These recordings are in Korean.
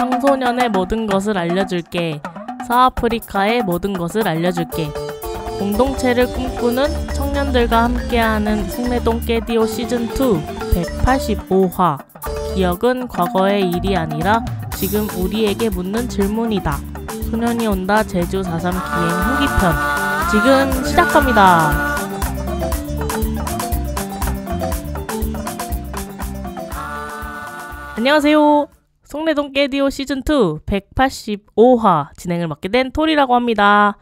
청소년의 모든 것을 알려줄게. 서아프리카의 모든 것을 알려줄게. 공동체를 꿈꾸는 청년들과 함께하는 송내동 깨디오 시즌2 185화. 기억은 과거의 일이 아니라 지금 우리에게 묻는 질문이다. 소년이 온다 제주 4.3 기행 후기편. 지금 시작합니다. 안녕하세요. 송내동 깨디오 시즌2 185화 진행을 맡게 된 토리라고 합니다.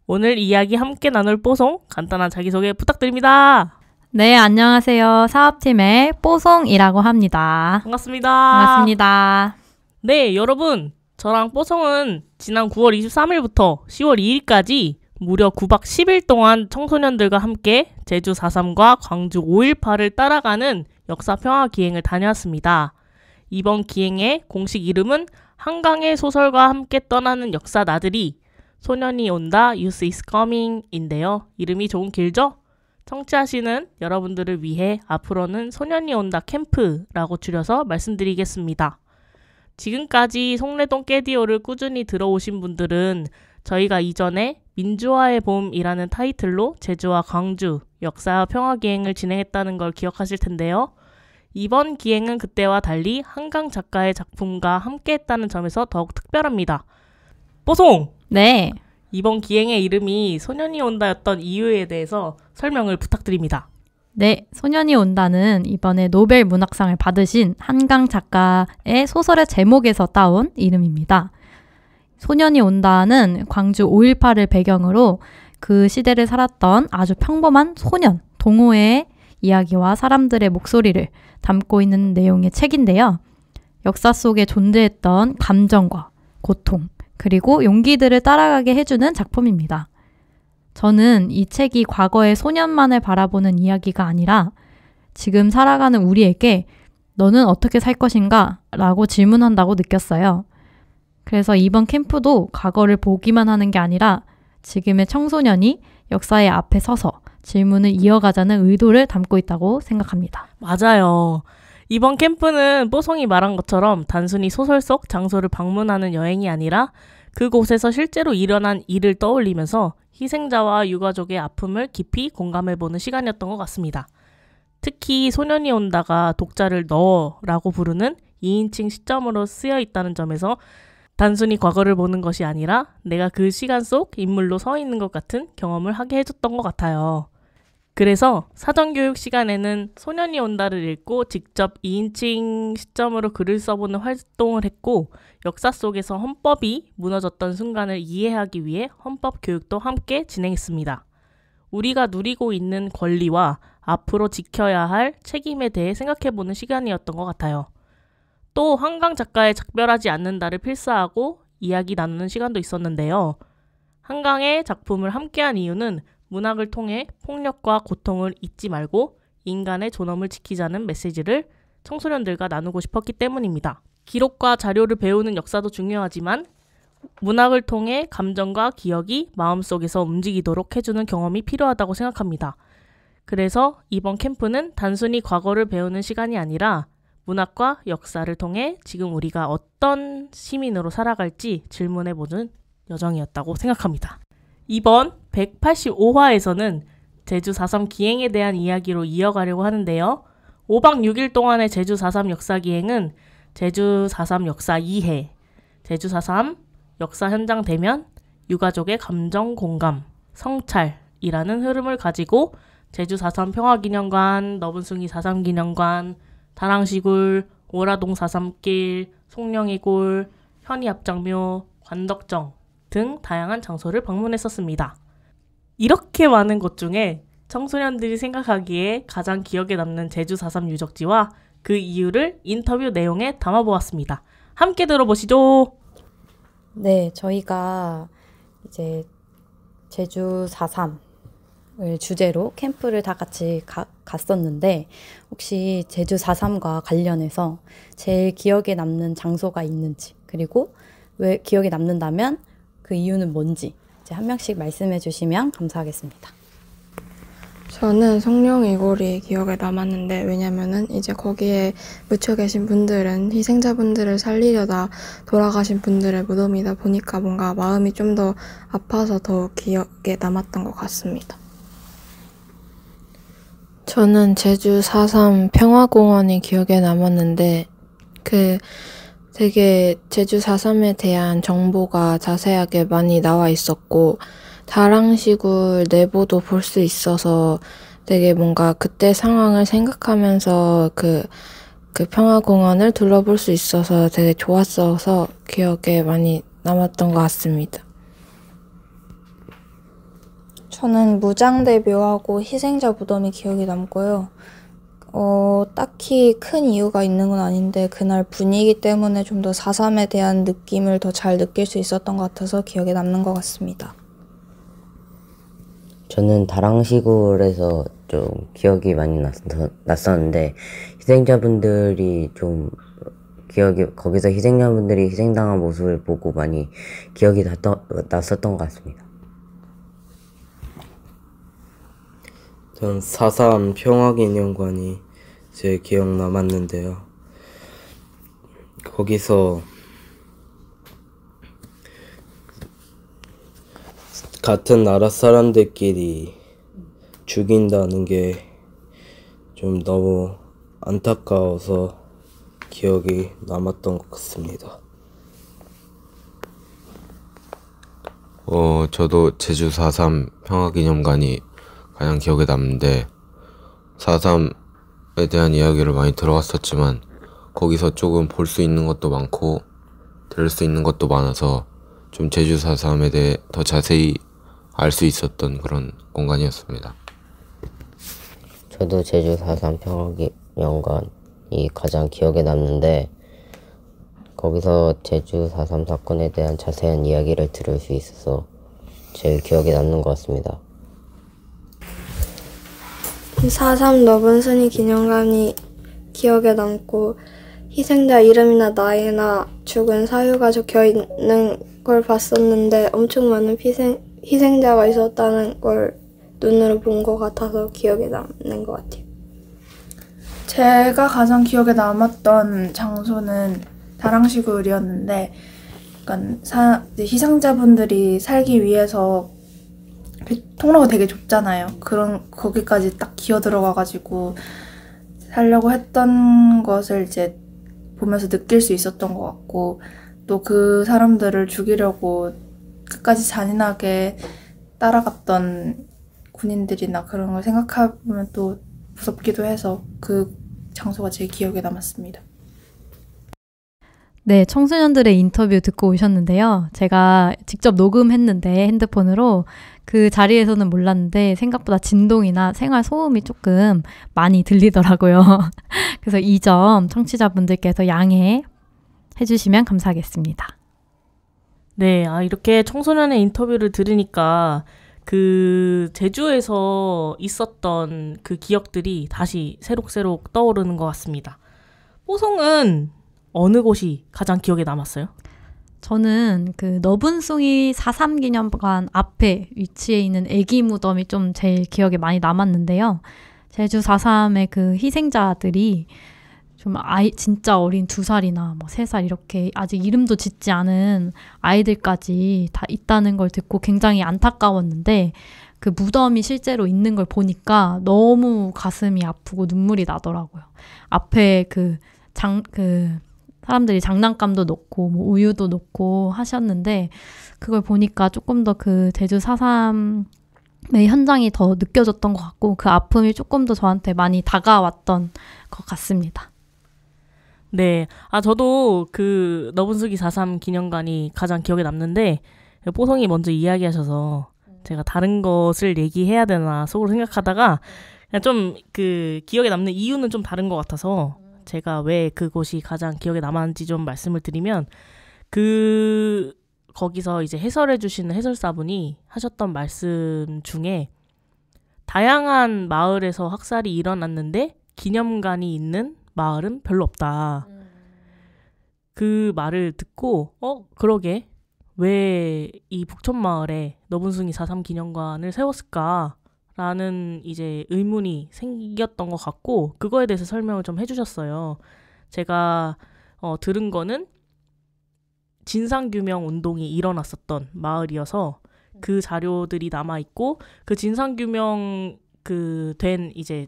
오늘 이야기 함께 나눌 뽀송 간단한 자기소개 부탁드립니다. 네, 안녕하세요. 사업팀의 뽀송이라고 합니다. 반갑습니다. 반갑습니다. 네, 여러분. 저랑 뽀송은 지난 9월 23일부터 10월 2일까지 무려 9박 10일 동안 청소년들과 함께 제주 4.3과 광주 5.18을 따라가는 역사평화기행을 다녀왔습니다. 이번 기행의 공식 이름은 한강의 소설과 함께 떠나는 역사 나들이 소년이 온다 Youth is coming 인데요. 이름이 조금 길죠? 청취하시는 여러분들을 위해 앞으로는 소년이 온다 캠프라고 줄여서 말씀드리겠습니다. 지금까지 송내동 깨디오를 꾸준히 들어오신 분들은 저희가 이전에 민주화의 봄이라는 타이틀로 제주와 광주 역사 평화기행을 진행했다는 걸 기억하실 텐데요. 이번 기행은 그때와 달리 한강 작가의 작품과 함께했다는 점에서 더욱 특별합니다. 뽀송! 네. 이번 기행의 이름이 소년이 온다였던 이유에 대해서 설명을 부탁드립니다. 네, 소년이 온다는 이번에 노벨 문학상을 받으신 한강 작가의 소설의 제목에서 따온 이름입니다. 소년이 온다는 광주 5.18을 배경으로 그 시대를 살았던 아주 평범한 소년, 동호회의 이야기와 사람들의 목소리를 담고 있는 내용의 책인데요. 역사 속에 존재했던 감정과 고통, 그리고 용기들을 따라가게 해주는 작품입니다. 저는 이 책이 과거의 소년만을 바라보는 이야기가 아니라 지금 살아가는 우리에게 너는 어떻게 살 것인가? 라고 질문한다고 느꼈어요. 그래서 이번 캠프도 과거를 보기만 하는 게 아니라 지금의 청소년이 역사의 앞에 서서 질문을 이어가자는 의도를 담고 있다고 생각합니다. 맞아요. 이번 캠프는 뽀송이 말한 것처럼 단순히 소설 속 장소를 방문하는 여행이 아니라 그곳에서 실제로 일어난 일을 떠올리면서 희생자와 유가족의 아픔을 깊이 공감해보는 시간이었던 것 같습니다. 특히 소년이 온다가 독자를 너라고 부르는 2인칭 시점으로 쓰여 있다는 점에서 단순히 과거를 보는 것이 아니라 내가 그 시간 속 인물로 서 있는 것 같은 경험을 하게 해줬던 것 같아요. 그래서 사전교육 시간에는 소년이 온다를 읽고 직접 2인칭 시점으로 글을 써보는 활동을 했고 역사 속에서 헌법이 무너졌던 순간을 이해하기 위해 헌법 교육도 함께 진행했습니다. 우리가 누리고 있는 권리와 앞으로 지켜야 할 책임에 대해 생각해보는 시간이었던 것 같아요. 또 한강 작가의 작별하지 않는다를 필사하고 이야기 나누는 시간도 있었는데요. 한강의 작품을 함께한 이유는 문학을 통해 폭력과 고통을 잊지 말고 인간의 존엄을 지키자는 메시지를 청소년들과 나누고 싶었기 때문입니다. 기록과 자료를 배우는 역사도 중요하지만 문학을 통해 감정과 기억이 마음속에서 움직이도록 해주는 경험이 필요하다고 생각합니다. 그래서 이번 캠프는 단순히 과거를 배우는 시간이 아니라 문학과 역사를 통해 지금 우리가 어떤 시민으로 살아갈지 질문해보는 여정이었다고 생각합니다. 이번 185화에서는 제주 4.3 기행에 대한 이야기로 이어가려고 하는데요. 5박 6일 동안의 제주 4.3 역사 기행은 제주 4.3 역사 이해, 제주 4.3 역사 현장 대면, 유가족의 감정 공감, 성찰이라는 흐름을 가지고 제주 4.3 평화기념관, 너분숭이 4.3 기념관, 다랑시굴, 오라동 4.3길, 송령이골, 현이합장묘, 관덕정 등 다양한 장소를 방문했었습니다. 이렇게 많은 곳 중에 청소년들이 생각하기에 가장 기억에 남는 제주 4.3 유적지와 그 이유를 인터뷰 내용에 담아보았습니다. 함께 들어보시죠. 네, 저희가 이제 제주 4.3을 주제로 캠프를 다 같이 갔었는데 혹시 제주 4.3과 관련해서 제일 기억에 남는 장소가 있는지 그리고 왜 기억에 남는다면 그 이유는 뭔지 이제 한 명씩 말씀해 주시면 감사하겠습니다. 저는 성령 이골이 기억에 남았는데, 왜냐면은 이제 거기에 묻혀 계신 분들은 희생자분들을 살리려다 돌아가신 분들의 무덤이다 보니까 뭔가 마음이 좀 더 아파서 더 기억에 남았던 것 같습니다. 저는 제주 4.3 평화공원이 기억에 남았는데, 되게 제주 4.3에 대한 정보가 자세하게 많이 나와 있었고, 다랑시굴 내부도 볼 수 있어서 되게 뭔가 그때 상황을 생각하면서 그 평화공원을 둘러볼 수 있어서 되게 좋았어서 기억에 많이 남았던 것 같습니다. 저는 무장대 묘하고 희생자 무덤이 기억에 남고요. 딱히 큰 이유가 있는 건 아닌데 그날 분위기 때문에 좀 더 4.3에 대한 느낌을 더 잘 느낄 수 있었던 것 같아서 기억에 남는 것 같습니다. 저는 다랑시골에서 좀 기억이 많이 났었는데 희생자분들이 좀 거기서 희생자분들이 희생당한 모습을 보고 많이 기억이 났었던 것 같습니다. 전 4.3 평화기념관이 제일 기억 남았는데요. 거기서 같은 나라 사람들끼리 죽인다는 게 좀 너무 안타까워서 기억이 남았던 것 같습니다. 저도 제주 4.3 평화기념관이 가장 기억에 남는데 4.3에 대한 이야기를 많이 들어왔었지만 거기서 조금 볼 수 있는 것도 많고 들을 수 있는 것도 많아서 좀 제주 4.3에 대해 더 자세히 알 수 있었던 그런 공간이었습니다. 저도 제주 4.3 평화기념관이 가장 기억에 남는데 거기서 제주 4.3 사건에 대한 자세한 이야기를 들을 수 있어서 제일 기억에 남는 것 같습니다. 4.3 너분순이 기념관이 기억에 남고 희생자 이름이나 나이나 죽은 사유가 적혀 있는 걸 봤었는데 엄청 많은 희생자가 있었다는 걸 눈으로 본 것 같아서 기억에 남는 것 같아요. 제가 가장 기억에 남았던 장소는 다랑시굴이었는데 희생자분들이 살기 위해서 통로가 되게 좁잖아요. 거기까지 딱 기어 들어가가지고 살려고 했던 것을 이제 보면서 느낄 수 있었던 것 같고, 또 그 사람들을 죽이려고 끝까지 잔인하게 따라갔던 군인들이나 그런 걸 생각하면 또 무섭기도 해서 그 장소가 제일 기억에 남았습니다. 네, 청소년들의 인터뷰 듣고 오셨는데요. 제가 직접 녹음했는데 핸드폰으로 그 자리에서는 몰랐는데 생각보다 진동이나 생활 소음이 조금 많이 들리더라고요. 그래서 이 점 청취자분들께서 양해해 주시면 감사하겠습니다. 네, 이렇게 청소년의 인터뷰를 들으니까 그 제주에서 있었던 그 기억들이 다시 새록새록 떠오르는 것 같습니다. 뽀송은 어느 곳이 가장 기억에 남았어요? 저는 그 너분숭이 4.3 기념관 앞에 위치해 있는 애기 무덤이 좀 제일 기억에 많이 남았는데요. 제주 4.3의 그 희생자들이 좀 진짜 어린 2살이나 뭐 3살 이렇게 아직 이름도 짓지 않은 아이들까지 다 있다는 걸 듣고 굉장히 안타까웠는데 그 무덤이 실제로 있는 걸 보니까 너무 가슴이 아프고 눈물이 나더라고요. 앞에 사람들이 장난감도 놓고 뭐 우유도 놓고 하셨는데 그걸 보니까 조금 더 그 제주 4.3의 현장이 더 느껴졌던 것 같고 그 아픔이 조금 더 저한테 많이 다가왔던 것 같습니다. 네, 저도 그 너분수기 4.3 기념관이 가장 기억에 남는데 뽀송이 먼저 이야기하셔서 제가 다른 것을 얘기해야 되나 속으로 생각하다가 좀 그 기억에 남는 이유는 좀 다른 것 같아서 제가 왜 그곳이 가장 기억에 남았는지 좀 말씀을 드리면 거기서 이제 해설해 주시는 해설사분이 하셨던 말씀 중에 다양한 마을에서 학살이 일어났는데 기념관이 있는 마을은 별로 없다. 그 말을 듣고 그러게 왜 이 북촌마을에 너분숭이 4.3 기념관을 세웠을까라는 라는 이제 의문이 생겼던 것 같고 그거에 대해서 설명을 좀 해주셨어요. 제가 들은 거는 진상규명 운동이 일어났었던 마을이어서 그 자료들이 남아있고 그 진상규명 된 이제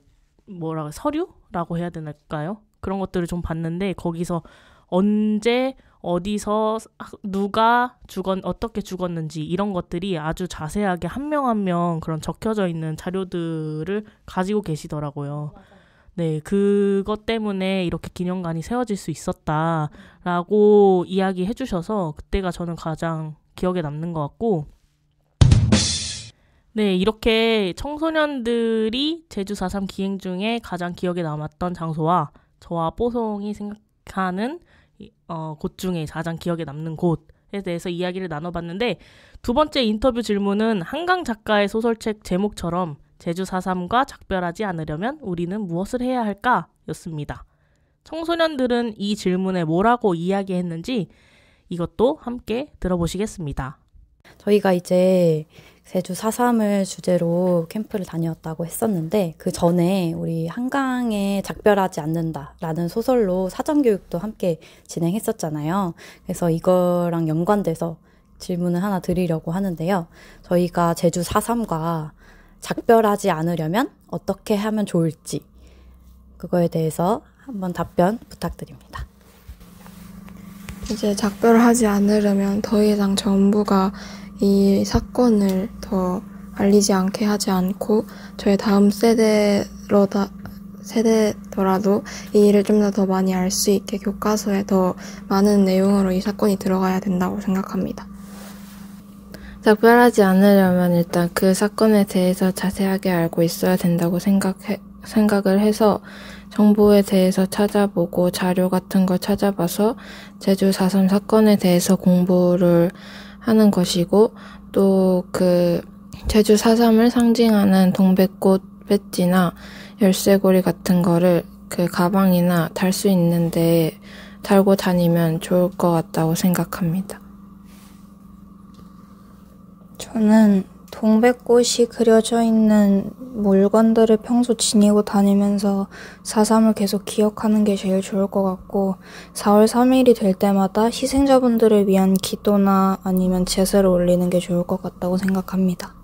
서류라고 해야 되나요? 그런 것들을 좀 봤는데 거기서 언제 어디서 누가 어떻게 죽었는지 이런 것들이 아주 자세하게 한 명 한 명 그런 적혀져 있는 자료들을 가지고 계시더라고요. 네, 그것 때문에 이렇게 기념관이 세워질 수 있었다라고 이야기해 주셔서 그때가 저는 가장 기억에 남는 것 같고 네, 이렇게 청소년들이 제주 4.3 기행 중에 가장 기억에 남았던 장소와 저와 뽀송이 생각하는 곳 중에 가장 기억에 남는 곳에 대해서 이야기를 나눠봤는데 두 번째 인터뷰 질문은 한강 작가의 소설책 제목처럼 제주 4.3과 작별하지 않으려면 우리는 무엇을 해야 할까? 였습니다. 청소년들은 이 질문에 뭐라고 이야기했는지 이것도 함께 들어보시겠습니다. 저희가 이제 제주 4.3을 주제로 캠프를 다녔다고 했었는데 그 전에 우리 한강에 작별하지 않는다라는 소설로 사전교육도 함께 진행했었잖아요. 그래서 이거랑 연관돼서 질문을 하나 드리려고 하는데요. 저희가 제주 4.3과 작별하지 않으려면 어떻게 하면 좋을지 그거에 대해서 한번 답변 부탁드립니다. 이제 작별하지 않으려면 더 이상 정부가 이 사건을 더 알리지 않게 하지 않고 저희 다음 세대더라도 이 일을 좀 더 많이 알 수 있게 교과서에 더 많은 내용으로 이 사건이 들어가야 된다고 생각합니다. 작별하지 않으려면 일단 그 사건에 대해서 자세하게 알고 있어야 된다고 생각을 해서 정보에 대해서 찾아보고 자료 같은 걸 찾아봐서 제주 4.3 사건에 대해서 공부를 하는 것이고 또 그 제주 4.3을 상징하는 동백꽃 배지나 열쇠고리 같은 거를 그 가방이나 달 수 있는데 달고 다니면 좋을 것 같다고 생각합니다. 저는 동백꽃이 그려져 있는 물건들을 평소 지니고 다니면서 4.3을 계속 기억하는 게 제일 좋을 것 같고 4월 3일이 될 때마다 희생자분들을 위한 기도나 아니면 제사를 올리는 게 좋을 것 같다고 생각합니다.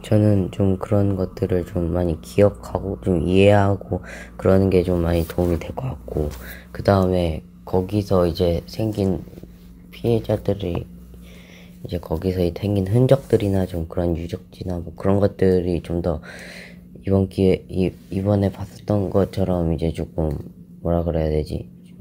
저는 좀 그런 것들을 좀 많이 기억하고 좀 이해하고 그러는 게 좀 많이 도움이 될 것 같고 그 다음에 거기서 이제 생긴 피해자들이 이제 거기서 생긴 흔적들이나 좀 그런 유적지나 뭐 그런 것들이 좀 더 이번에 봤었던 것처럼 이제 조금 뭐라 그래야 되지? 좀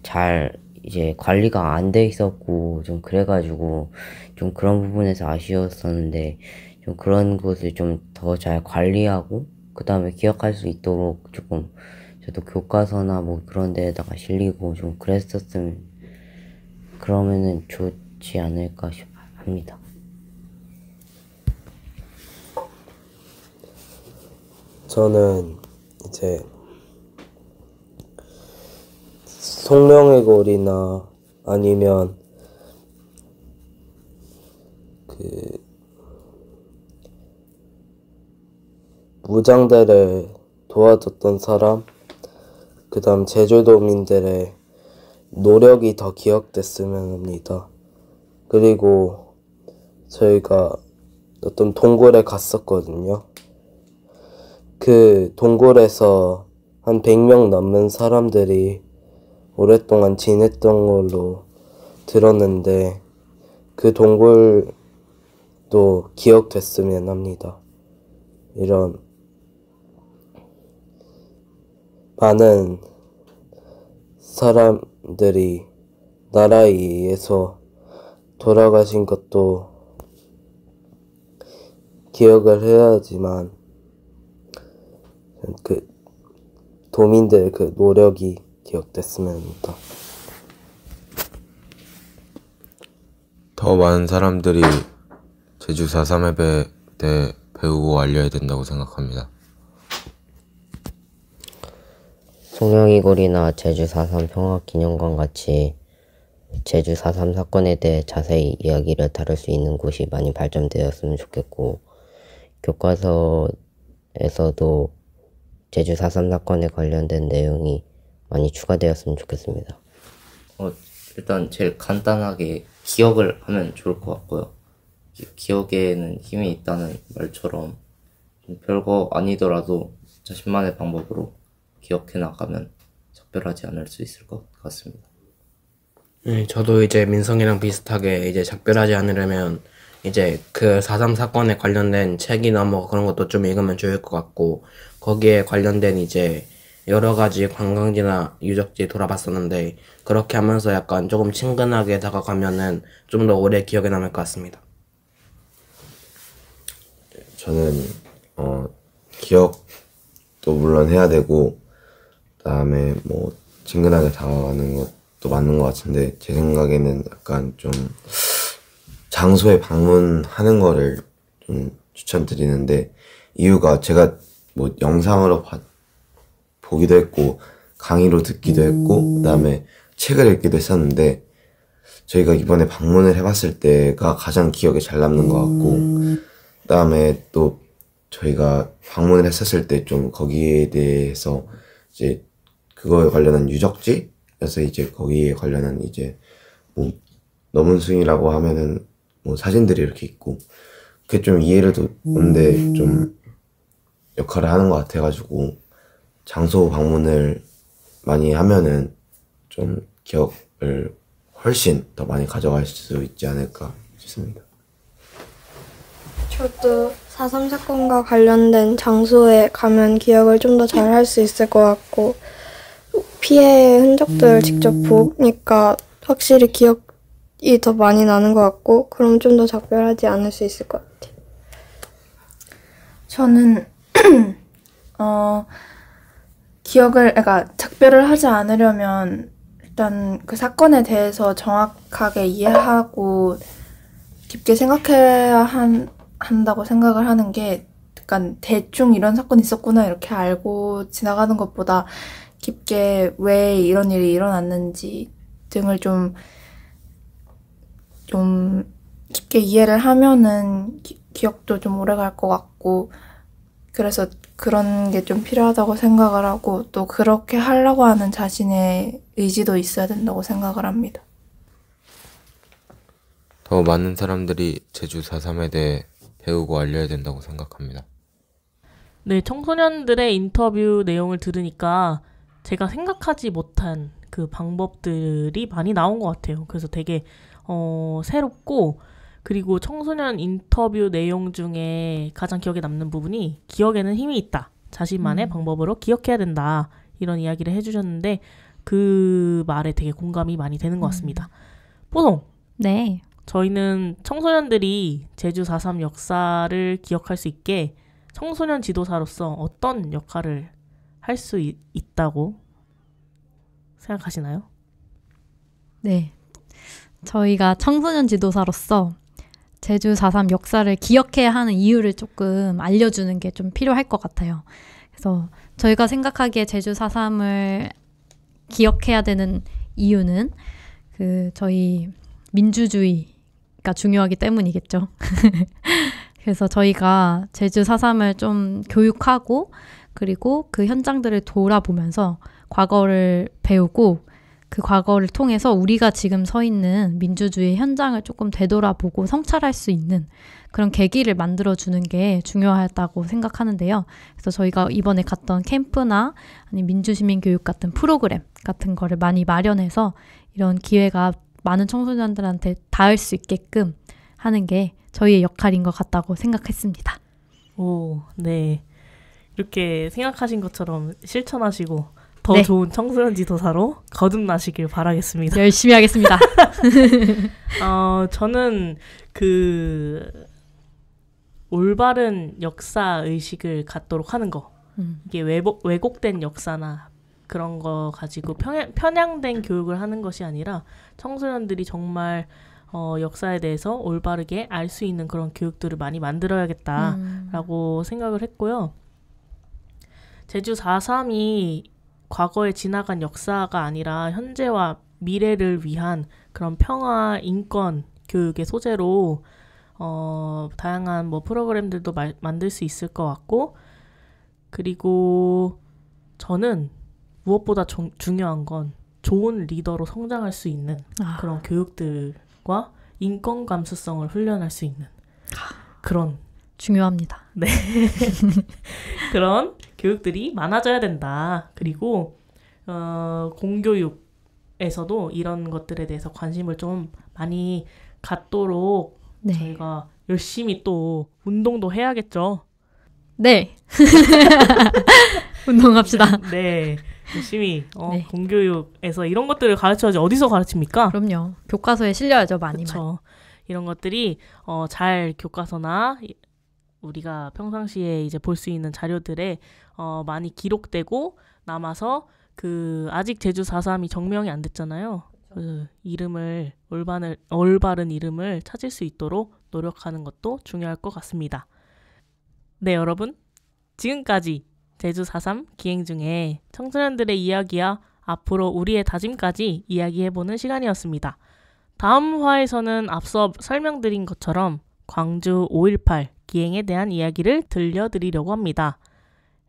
잘 이제 관리가 안 돼 있었고 좀 그래가지고 좀 그런 부분에서 아쉬웠었는데 좀 그런 것을 좀 더 잘 관리하고 그 다음에 기억할 수 있도록 조금 저도 교과서나 뭐 그런 데에다가 실리고 좀 그랬었으면 그러면은 좋지 않을까 합니다. 저는 이제 송명의 거리나 아니면 무장대를 도와줬던 사람, 그 다음 제주도민들의 노력이 더 기억됐으면 합니다. 그리고 저희가 어떤 동굴에 갔었거든요. 그 동굴에서 한 100명 넘는 사람들이 오랫동안 지냈던 걸로 들었는데 그 동굴도 기억됐으면 합니다. 이런 많은 사람들이 나라에 의해서 돌아가신 것도 기억을 해야 하지만 그 도민들의 그 노력이 기억됐으면 합니다. 더 많은 사람들이 제주 4.3에 대해 배우고 알려야 된다고 생각합니다. 송영이 고리나 제주 4.3 평화기념관 같이 제주 4.3 사건에 대해 자세히 이야기를 다룰 수 있는 곳이 많이 발전되었으면 좋겠고 교과서에서도 제주 4.3 사건에 관련된 내용이 많이 추가되었으면 좋겠습니다. 일단 제일 간단하게 기억을 하면 좋을 것 같고요. 기억에는 힘이 있다는 말처럼 별거 아니더라도 자신만의 방법으로 기억해 나가면 작별하지 않을 수 있을 것 같습니다. 네, 저도 이제 민성이랑 비슷하게 이제 작별하지 않으려면 이제 그 4.3 사건에 관련된 책이나 뭐 그런 것도 좀 읽으면 좋을 것 같고, 거기에 관련된 이제 여러 가지 관광지나 유적지 돌아봤었는데, 그렇게 하면서 약간 조금 친근하게 다가가면은 좀 더 오래 기억에 남을 것 같습니다. 저는 기억도 물론 해야 되고, 그다음에 뭐 친근하게 다가가는 것도 맞는 것 같은데, 제 생각에는 약간 좀 장소에 방문하는 거를 좀 추천드리는데, 이유가 제가 뭐 영상으로 보기도 했고 강의로 듣기도 했고 그다음에 책을 읽기도 했었는데, 저희가 이번에 방문을 해봤을 때가 가장 기억에 잘 남는 것 같고, 그다음에 또 저희가 방문을 했었을 때 좀 거기에 대해서 이제 그거에 관련한 유적지에서 이제 거기에 관련한 이제 뭐 너문숭이라고 하면은 뭐 사진들이 이렇게 있고, 그게 좀 이해를 오는데 좀 역할을 하는 것 같아가지고, 장소 방문을 많이 하면은 좀 기억을 훨씬 더 많이 가져갈 수 있지 않을까 싶습니다. 저도 4.3 사건과 관련된 장소에 가면 기억을 좀 더 잘 할 수 있을 것 같고, 피해의 흔적들을 직접 보니까 확실히 기억이 더 많이 나는 것 같고, 그럼 좀 더 작별하지 않을 수 있을 것 같아요. 저는 그러니까 작별을 하지 않으려면 일단 그 사건에 대해서 정확하게 이해하고 깊게 생각해야 한다고 생각을 하는 게, 약간 대충 이런 사건이 있었구나 이렇게 알고 지나가는 것보다 깊게 왜 이런 일이 일어났는지 등을 좀 깊게 이해를 하면은 기억도 좀 오래 갈 것 같고, 그래서 그런 게 좀 필요하다고 생각을 하고, 또 그렇게 하려고 하는 자신의 의지도 있어야 된다고 생각을 합니다. 더 많은 사람들이 제주 4.3에 대해 배우고 알려야 된다고 생각합니다. 네, 청소년들의 인터뷰 내용을 들으니까 제가 생각하지 못한 그 방법들이 많이 나온 것 같아요. 그래서 되게 새롭고, 그리고 청소년 인터뷰 내용 중에 가장 기억에 남는 부분이 기억에는 힘이 있다. 자신만의 방법으로 기억해야 된다. 이런 이야기를 해주셨는데, 그 말에 되게 공감이 많이 되는 것 같습니다. 뽀송! 네. 저희는 청소년들이 제주 4.3 역사를 기억할 수 있게 청소년 지도사로서 어떤 역할을 할 수 있다고 생각하시나요? 네. 저희가 청소년 지도사로서 제주 4.3 역사를 기억해야 하는 이유를 조금 알려주는 게 좀 필요할 것 같아요. 그래서 저희가 생각하기에 제주 4.3을 기억해야 되는 이유는 저희 민주주의가 중요하기 때문이겠죠. 그래서 저희가 제주 4.3을 좀 교육하고, 그리고 그 현장들을 돌아보면서 과거를 배우고, 그 과거를 통해서 우리가 지금 서 있는 민주주의 현장을 조금 되돌아보고 성찰할 수 있는 그런 계기를 만들어주는 게 중요하다고 생각하는데요. 그래서 저희가 이번에 갔던 캠프나 아니면 민주시민교육 같은 프로그램 같은 거를 많이 마련해서 이런 기회가 많은 청소년들한테 닿을 수 있게끔 하는 게 저희의 역할인 것 같다고 생각했습니다. 오, 네. 이렇게 생각하신 것처럼 실천하시고 더 네. 좋은 청소년 지도사로 거듭나시길 바라겠습니다. 열심히 하겠습니다. 저는 올바른 역사 의식을 갖도록 하는 거. 이게 왜곡된 역사나 그런 거 가지고 편향된 교육을 하는 것이 아니라 청소년들이 정말 역사에 대해서 올바르게 알 수 있는 그런 교육들을 많이 만들어야겠다라고 생각을 했고요. 제주 4.3이 과거에 지나간 역사가 아니라 현재와 미래를 위한 그런 평화, 인권 교육의 소재로 다양한 뭐 프로그램들도 만들 수 있을 것 같고, 그리고 저는 무엇보다 중요한 건 좋은 리더로 성장할 수 있는 그런 교육들과 인권 감수성을 훈련할 수 있는 그런 중요합니다. 네. 그런 교육들이 많아져야 된다. 그리고 공교육에서도 이런 것들에 대해서 관심을 좀 많이 갖도록 네. 저희가 열심히 또 운동도 해야겠죠. 네. 운동합시다. 네. 열심히 네. 공교육에서 이런 것들을 가르쳐야지 어디서 가르칩니까? 그럼요. 교과서에 실려야죠. 많이. 그렇죠. 이런 것들이 잘 교과서나 우리가 평상시에 이제 볼 수 있는 자료들에 많이 기록되고 남아서 아직 제주 4.3이 정명이 안 됐잖아요. 그 이름을 올바른 이름을 찾을 수 있도록 노력하는 것도 중요할 것 같습니다. 네, 여러분. 지금까지 제주 4.3 기행 중에 청소년들의 이야기와 앞으로 우리의 다짐까지 이야기해보는 시간이었습니다. 다음 화에서는 앞서 설명드린 것처럼 광주 5.18 기행에 대한 이야기를 들려드리려고 합니다.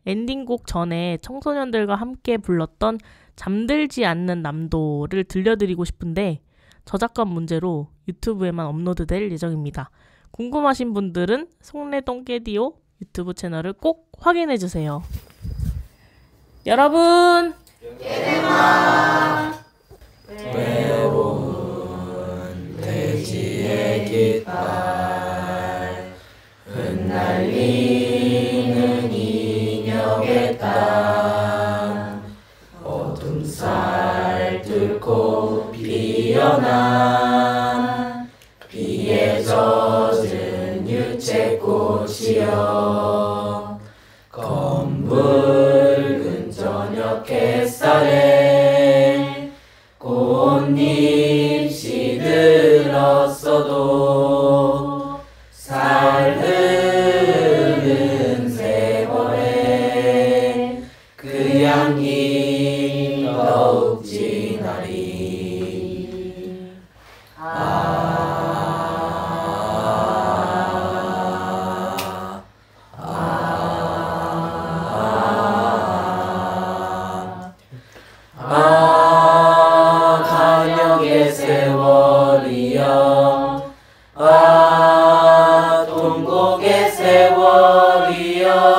엔딩곡 전에 청소년들과 함께 불렀던 잠들지 않는 남도를 들려드리고 싶은데 저작권 문제로 유튜브에만 업로드될 예정입니다. 궁금하신 분들은 송래동 깨디오 유튜브 채널을 꼭 확인해주세요. 여러분! 외로운 돼지의 깃발 흩날리는 인역의 땅 어둠 살 뚫고 피어난 비에 젖은 유채꽃이여 검붉은 저녁 햇살에 꽃잎 시들었어도 살흐른 세월에 그 향기 더욱 진하리. 간역의 세월이여 동곡의 세월이여